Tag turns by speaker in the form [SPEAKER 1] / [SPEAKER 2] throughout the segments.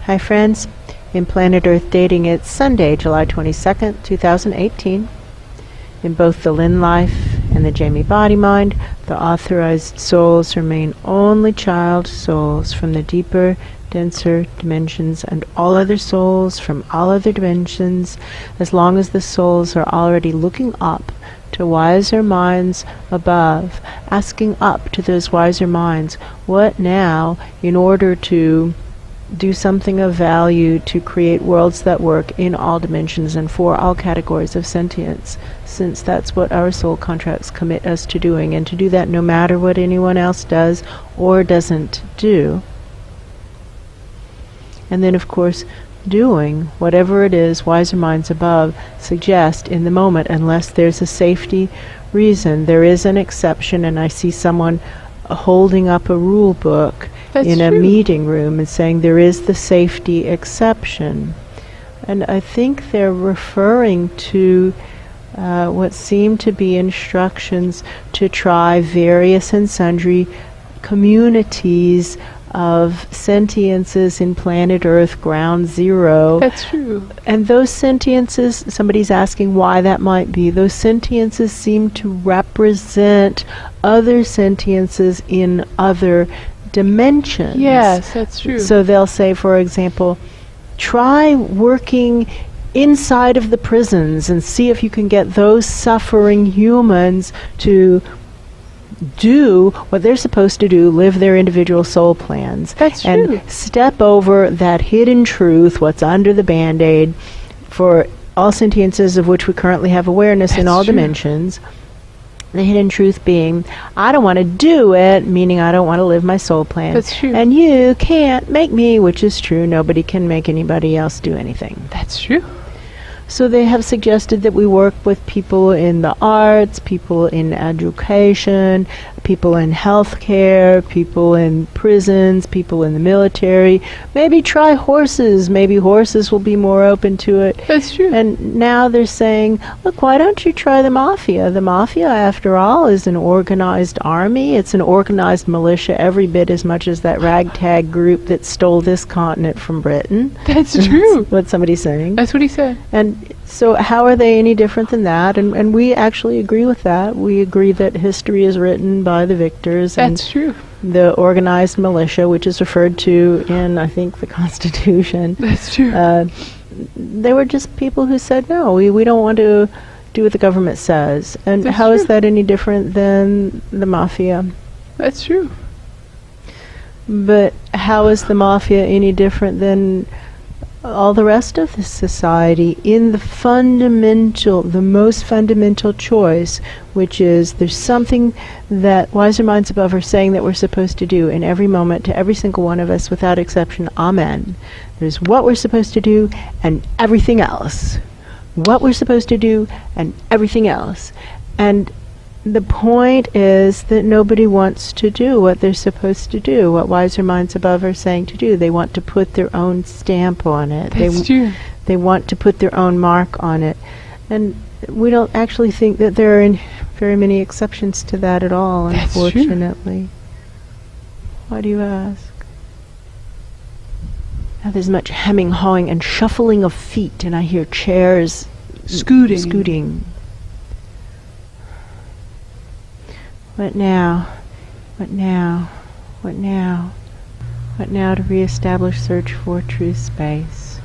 [SPEAKER 1] Hi friends, in Planet Earth Dating, it's Sunday, July 22nd, 2018. In both the Lynn life and the Jamie body mind, the authorized souls remain only child souls from the deeper, denser dimensions, and all other souls from all other dimensions, as long as the souls are already looking up to wiser minds above, asking up to those wiser minds, what now, in order to do something of value to create worlds that work in all dimensions and for all categories of sentience, since that's what our soul contracts commit us to doing, and to do that no matter what anyone else does or doesn't do. And then, of course, doing whatever it is wiser minds above suggest in the moment, unless there's a safety reason. There is an exception, and I see someone holding up a rule book in a meeting room and saying there is the safety exception. And I think they're referring to what seem to be instructions to try various and sundry communities of sentiences in planet Earth ground zero.
[SPEAKER 2] That's true.
[SPEAKER 1] And those sentiences, somebody's asking why that might be, those sentiences seem to represent other sentiences in other dimensions.
[SPEAKER 2] Yes, that's true.
[SPEAKER 1] So they'll say, for example, try working inside of the prisons and see if you can get those suffering humans to do what they're supposed to do, live their individual soul plans.
[SPEAKER 2] That's true.
[SPEAKER 1] And step over that hidden truth, what's under the Band-Aid, for all sentiences of which we currently have awareness in all dimensions. The hidden truth being, I don't want to do it, meaning I don't want to live my soul plan.
[SPEAKER 2] That's true.
[SPEAKER 1] And you can't make me, which is true. Nobody can make anybody else do anything.
[SPEAKER 2] That's true.
[SPEAKER 1] So they have suggested that we work with people in the arts, people in education, people in healthcare, people in prisons, people in the military. Maybe try horses. Maybe horses will be more open to it.
[SPEAKER 2] That's true.
[SPEAKER 1] And now they're saying, look, why don't you try the Mafia? The Mafia, after all, is an organized army. It's an organized militia every bit as much as that ragtag group that stole this continent from Britain.
[SPEAKER 2] That's true.
[SPEAKER 1] That's what somebody's saying.
[SPEAKER 2] That's what he said.
[SPEAKER 1] And so how are they any different than that? And we actually agree with that. We agree that history is written by the victors.
[SPEAKER 2] That's
[SPEAKER 1] and
[SPEAKER 2] true.
[SPEAKER 1] The organized militia, which is referred to in, I think, the Constitution.
[SPEAKER 2] That's true.
[SPEAKER 1] They were just people who said, no, we don't want to do what the government says. And
[SPEAKER 2] That's
[SPEAKER 1] how
[SPEAKER 2] true.
[SPEAKER 1] is that any different than the Mafia?
[SPEAKER 2] That's true.
[SPEAKER 1] But how is the Mafia any different than all the rest of the society in the fundamental, the most fundamental choice, which is there's something that wiser minds above are saying that we're supposed to do in every moment to every single one of us without exception. Amen. There's what we're supposed to do and everything else. What we're supposed to do and everything else. And the point is that nobody wants to do what they're supposed to do, what wiser minds above are saying to do. They want to put their own stamp on it.
[SPEAKER 2] That's true.
[SPEAKER 1] They want to put their own mark on it. And we don't actually think that there are very many exceptions to that at all,
[SPEAKER 2] That's
[SPEAKER 1] unfortunately. True. Why do you ask? Now there's much hemming, hawing, and shuffling of feet, and I hear chairs scooting. What now? What now? What now? What now to reestablish search for true space?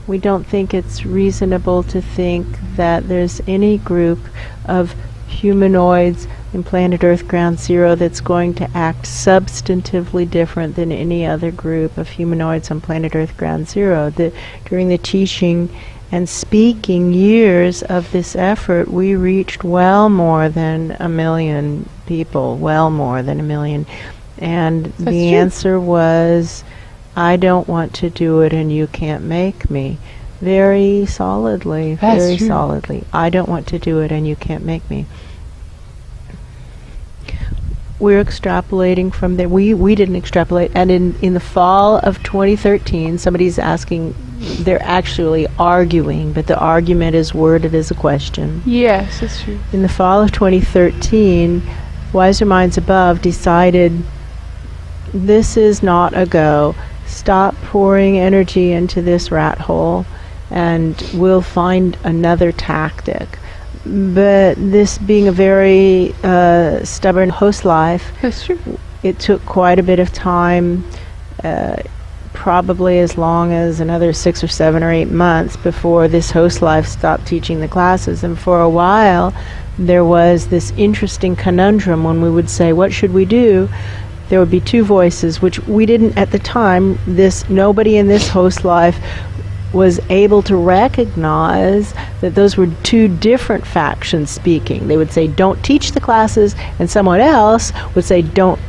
[SPEAKER 1] We don't think it's reasonable to think that there's any group of humanoids in planet Earth ground zero that's going to act substantively different than any other group of humanoids on planet Earth ground zero. During the teaching and speaking years of this effort, we reached well more than 1 million people, well more than 1 million. And
[SPEAKER 2] That's
[SPEAKER 1] the
[SPEAKER 2] true.
[SPEAKER 1] answer was, I don't want to do it and you can't make me. Very solidly,
[SPEAKER 2] That's
[SPEAKER 1] very
[SPEAKER 2] true.
[SPEAKER 1] solidly. I don't want to do it and you can't make me. We're extrapolating from there. We didn't extrapolate. And in the fall of 2013, somebody's asking, they're actually arguing, but the argument is worded as a question.
[SPEAKER 2] Yes, that's true.
[SPEAKER 1] In the fall of 2013, Wiser Minds Above decided this is not a go. stop pouring energy into this rat hole, and we'll find another tactic. But this being a very stubborn host life,
[SPEAKER 2] That's true.
[SPEAKER 1] it took quite a bit of time, probably as long as another 6 or 7 or 8 months before this host life stopped teaching the classes. And for a while, there was this interesting conundrum when we would say, what should we do? There would be two voices, which we didn't at the time. Nobody in this host life was able to recognize that those were two different factions speaking. They would say, don't teach the classes, and someone else would say, don't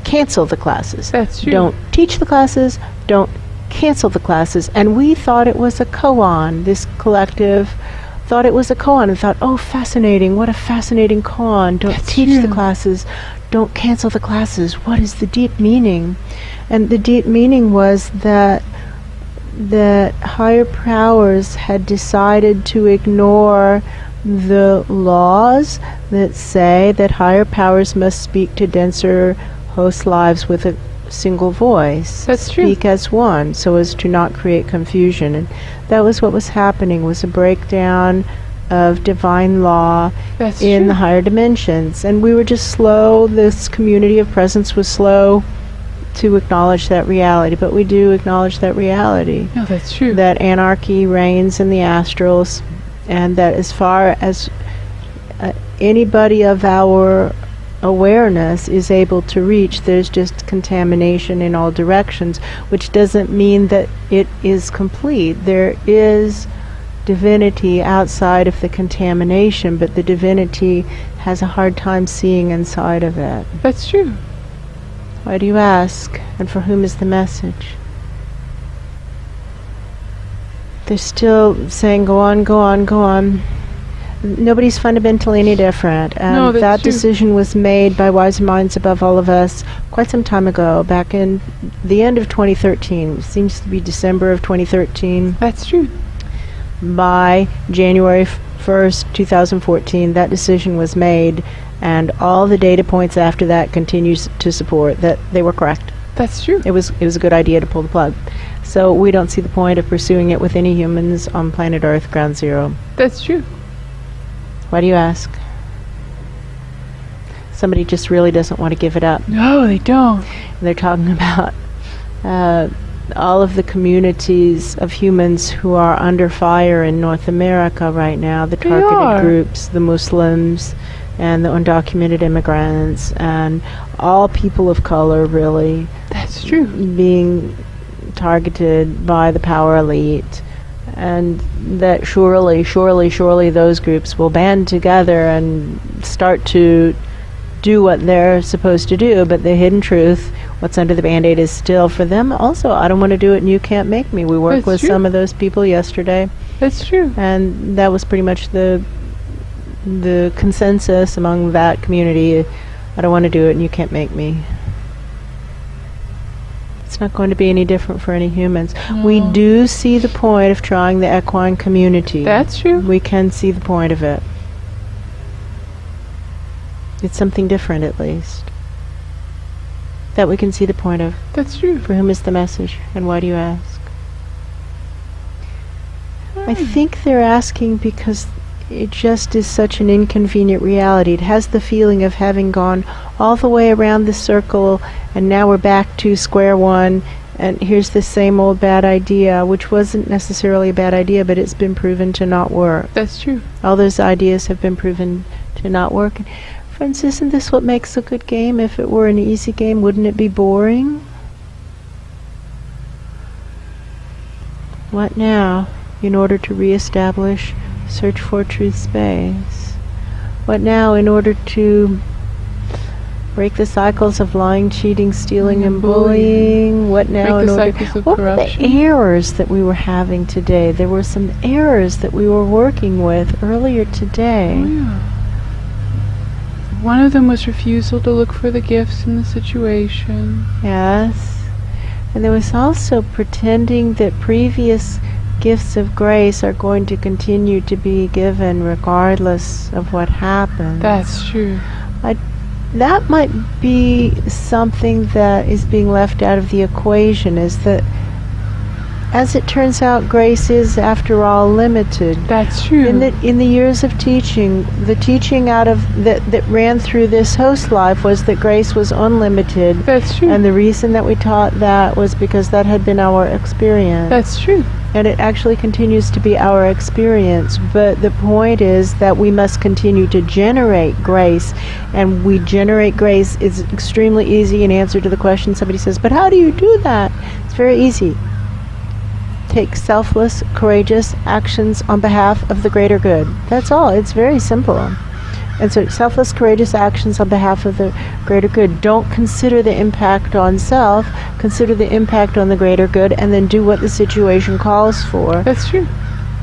[SPEAKER 1] cancel the classes.
[SPEAKER 2] That's true.
[SPEAKER 1] Don't teach the classes, don't cancel the classes. And we thought it was a koan. This collective thought it was a koan and thought, oh, fascinating, what a fascinating koan. Don't
[SPEAKER 2] That's
[SPEAKER 1] teach the
[SPEAKER 2] true.
[SPEAKER 1] classes, don't cancel the classes. What is the deep meaning? And the deep meaning was that higher powers had decided to ignore the laws that say that higher powers must speak to denser host lives with a single voice.
[SPEAKER 2] That's true.
[SPEAKER 1] Speak as one, so as to not create confusion. And that was what was happening, was a breakdown of divine law
[SPEAKER 2] That's
[SPEAKER 1] in
[SPEAKER 2] true.
[SPEAKER 1] the higher dimensions. And we were just slow, this community of presence was slow to acknowledge that reality, but we do acknowledge that reality,
[SPEAKER 2] No, that's true.
[SPEAKER 1] that anarchy reigns in the astrals, and that as far as anybody of our awareness is able to reach, there's just contamination in all directions, which doesn't mean that it is complete. There is divinity outside of the contamination, but the divinity has a hard time seeing inside of it.
[SPEAKER 2] That's true.
[SPEAKER 1] Why do you ask? And for whom is the message? They're still saying, go on, go on, go on. Nobody's fundamentally any different. And
[SPEAKER 2] No, that's
[SPEAKER 1] that
[SPEAKER 2] true.
[SPEAKER 1] decision was made by wiser minds above all of us quite some time ago, back in the end of 2013. It seems to be December of 2013.
[SPEAKER 2] That's true.
[SPEAKER 1] By January 1st, 2014, that decision was made, and all the data points after that continues to support that they were correct.
[SPEAKER 2] That's true.
[SPEAKER 1] It was a good idea to pull the plug. So we don't see the point of pursuing it with any humans on planet Earth, ground zero.
[SPEAKER 2] That's true.
[SPEAKER 1] Why do you ask? Somebody just really doesn't want to give it up.
[SPEAKER 2] No, they don't.
[SPEAKER 1] They're talking about all of the communities of humans who are under fire in North America right now, the
[SPEAKER 2] They
[SPEAKER 1] targeted
[SPEAKER 2] are.
[SPEAKER 1] groups, the Muslims, and the undocumented immigrants, and all people of color, really,
[SPEAKER 2] That's true.
[SPEAKER 1] being targeted by the power elite. And that surely, surely, surely those groups will band together and start to do what they're supposed to do. But the hidden truth, what's under the Band-Aid, is still for them also, I don't want to do it and you can't make me. We worked
[SPEAKER 2] That's
[SPEAKER 1] with
[SPEAKER 2] true.
[SPEAKER 1] some of those people yesterday,
[SPEAKER 2] That's true.
[SPEAKER 1] and that was pretty much the consensus among that community. I don't want to do it and you can't make me. It's not going to be any different for any humans. We
[SPEAKER 2] No.
[SPEAKER 1] do see the point of trying the equine community.
[SPEAKER 2] That's true.
[SPEAKER 1] We can see the point of it. It's something different, at least, that we can see the point of.
[SPEAKER 2] That's true.
[SPEAKER 1] For whom is the message, and why do you ask? I think they're asking because it just is such an inconvenient reality. It has the feeling of having gone all the way around the circle, and now we're back to square one, and here's the same old bad idea, which wasn't necessarily a bad idea, but it's been proven to not work.
[SPEAKER 2] That's true.
[SPEAKER 1] All those ideas have been proven to not work. And friends, isn't this what makes a good game? If it were an easy game, wouldn't it be boring? What now, in order to reestablish search for truth space? What now, in order to break the cycles of lying, cheating, stealing, and bullying? What now,
[SPEAKER 2] Break
[SPEAKER 1] in
[SPEAKER 2] the
[SPEAKER 1] order?
[SPEAKER 2] cycles of
[SPEAKER 1] What were the
[SPEAKER 2] corruption.
[SPEAKER 1] errors that we were having today? There were some errors that we were working with earlier today.
[SPEAKER 2] Oh, yeah. One of them was refusal to look for the gifts in the situation.
[SPEAKER 1] Yes. And there was also pretending that previous gifts of grace are going to continue to be given regardless of what happens.
[SPEAKER 2] That's true.
[SPEAKER 1] that might be something that is being left out of the equation, is that, as it turns out, grace is, after all, limited.
[SPEAKER 2] That's true.
[SPEAKER 1] In the years of teaching, the teaching out of that ran through this host life was that grace was unlimited.
[SPEAKER 2] That's true.
[SPEAKER 1] And the reason that we taught that was because that had been our experience.
[SPEAKER 2] That's true.
[SPEAKER 1] And it actually continues to be our experience. But the point is that we must continue to generate grace. And we generate grace is extremely easy in answer to the question somebody says, but how do you do that? It's very easy. Take selfless, courageous actions on behalf of the greater good. That's all. It's very simple. And so selfless, courageous actions on behalf of the greater good. Don't consider the impact on self. Consider the impact on the greater good, and then do what the situation calls for.
[SPEAKER 2] That's true.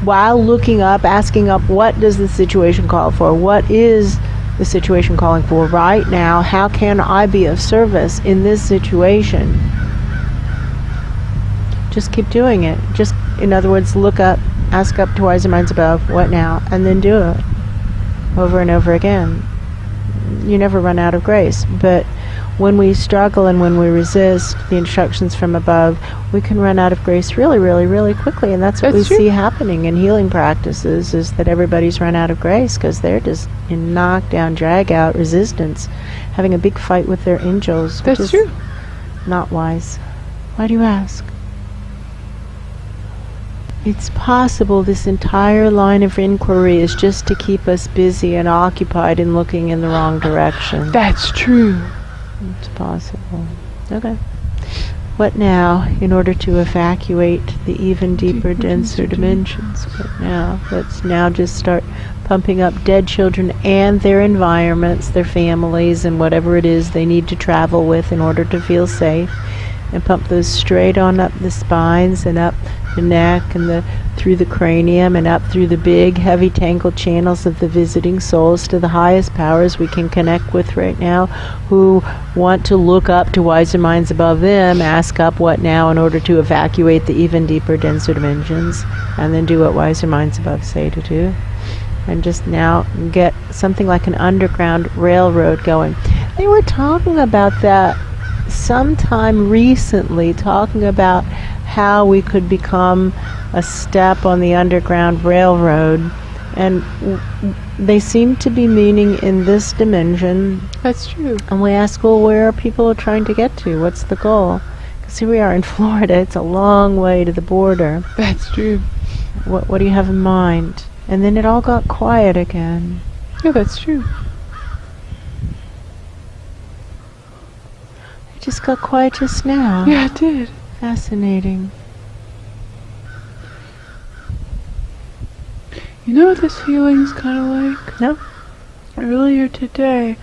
[SPEAKER 1] While looking up, asking up, what does the situation call for? What is the situation calling for right now? How can I be of service in this situation? Just keep doing it. Just, in other words, look up, ask up to wiser minds above, what now, and then do it over and over again. You never run out of grace, but when we struggle and when we resist the instructions from above, we can run out of grace really, really, really quickly, and that's what we see happening in healing practices, is that everybody's run out of grace because they're just in knockdown, drag out resistance, having a big fight with their angels, which is not wise. Why do you ask? It's possible this entire line of inquiry is just to keep us busy and occupied and looking in the wrong direction.
[SPEAKER 2] That's true.
[SPEAKER 1] It's possible. Okay. What now, in order to evacuate the even deeper, denser dimensions? What now? Let's now just start pumping up dead children and their environments, their families, and whatever it is they need to travel with in order to feel safe. And pump those straight on up the spines and up the neck and through the cranium and up through the big, heavy, tangled channels of the visiting souls to the highest powers we can connect with right now, who want to look up to wiser minds above them, ask up what now in order to evacuate the even deeper, denser dimensions, and then do what wiser minds above say to do. And just now get something like an underground railroad going. They were talking about that sometime recently, talking about how we could become a step on the Underground Railroad, and they seem to be meaning in this dimension.
[SPEAKER 2] That's true.
[SPEAKER 1] And we ask, well, where are people trying to get to? What's the goal? Because here we are in Florida. It's a long way to the border.
[SPEAKER 2] That's true.
[SPEAKER 1] What do you have in mind? And then it all got quiet again.
[SPEAKER 2] Yeah, that's true.
[SPEAKER 1] It just got quiet just now.
[SPEAKER 2] Yeah, it did.
[SPEAKER 1] Fascinating.
[SPEAKER 2] You know what this feeling's kind of like?
[SPEAKER 1] No?
[SPEAKER 2] Earlier today,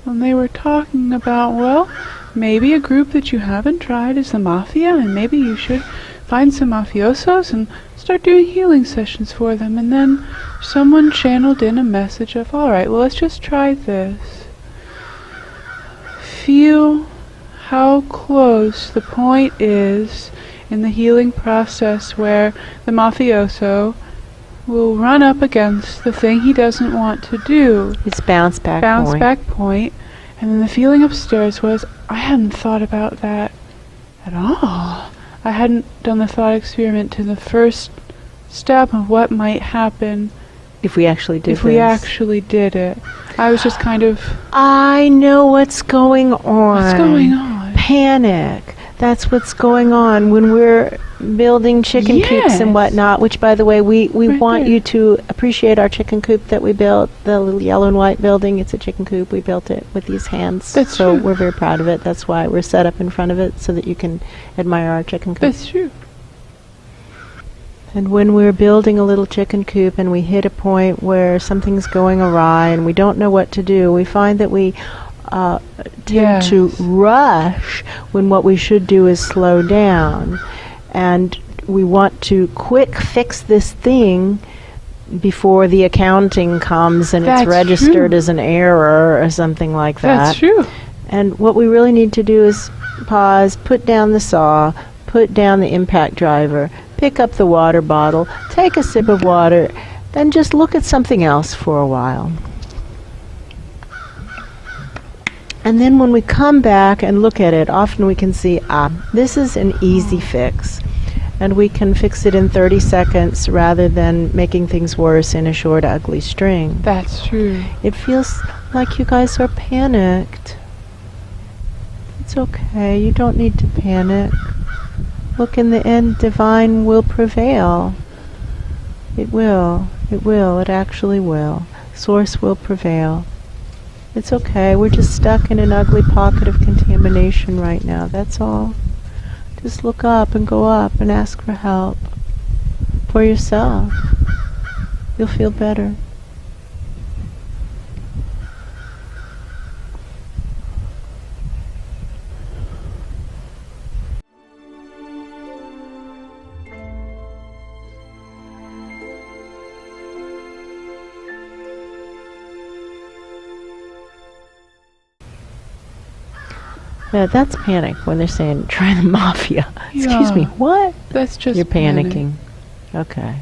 [SPEAKER 2] when they were talking about, well, maybe a group that you haven't tried is the Mafia, and maybe you should find some mafiosos and start doing healing sessions for them. And then someone channeled in a message of, all right, well, let's just try this. Feel how close the point is in the healing process where the mafioso will run up against the thing he doesn't want to do.
[SPEAKER 1] It's bounce back
[SPEAKER 2] point. And then the feeling upstairs was, I hadn't thought about that at all. I hadn't done the thought experiment to the first step of what might happen
[SPEAKER 1] if we actually did
[SPEAKER 2] we actually did it. I was just kind of...
[SPEAKER 1] I know what's going on.
[SPEAKER 2] What's going on?
[SPEAKER 1] Panic. That's what's going on when we're building chicken coops and whatnot, which, by the way, we want you to appreciate our chicken coop that we built, the little yellow and white building. It's a chicken coop. We built it with these hands.
[SPEAKER 2] That's
[SPEAKER 1] so
[SPEAKER 2] true.
[SPEAKER 1] We're very proud of it. That's why we're set up in front of it, so that you can admire our chicken coop.
[SPEAKER 2] That's true.
[SPEAKER 1] And when we're building a little chicken coop and we hit a point where something's going awry and we don't know what to do, we find that we tend to rush when what we should do is slow down. And we want to quick fix this thing before the accounting comes and it's registered as an error or something like that.
[SPEAKER 2] That's true.
[SPEAKER 1] And what we really need to do is pause, put down the saw, put down the impact driver, pick up the water bottle, take a sip of water, then just look at something else for a while. And then when we come back and look at it, often we can see, this is an easy fix. And we can fix it in 30 seconds rather than making things worse in a short, ugly string.
[SPEAKER 2] That's true.
[SPEAKER 1] It feels like you guys are panicked. It's okay. You don't need to panic. Look, in the end, divine will prevail. It will. It will. It actually will. Source will prevail. It's okay. We're just stuck in an ugly pocket of contamination right now. That's all. Just look up and go up and ask for help. For yourself. You'll feel better. Yeah, that's panic when they're saying, try the Mafia.
[SPEAKER 2] Yeah.
[SPEAKER 1] Excuse me, what?
[SPEAKER 2] That's just
[SPEAKER 1] You're
[SPEAKER 2] panic.
[SPEAKER 1] panicking. Okay.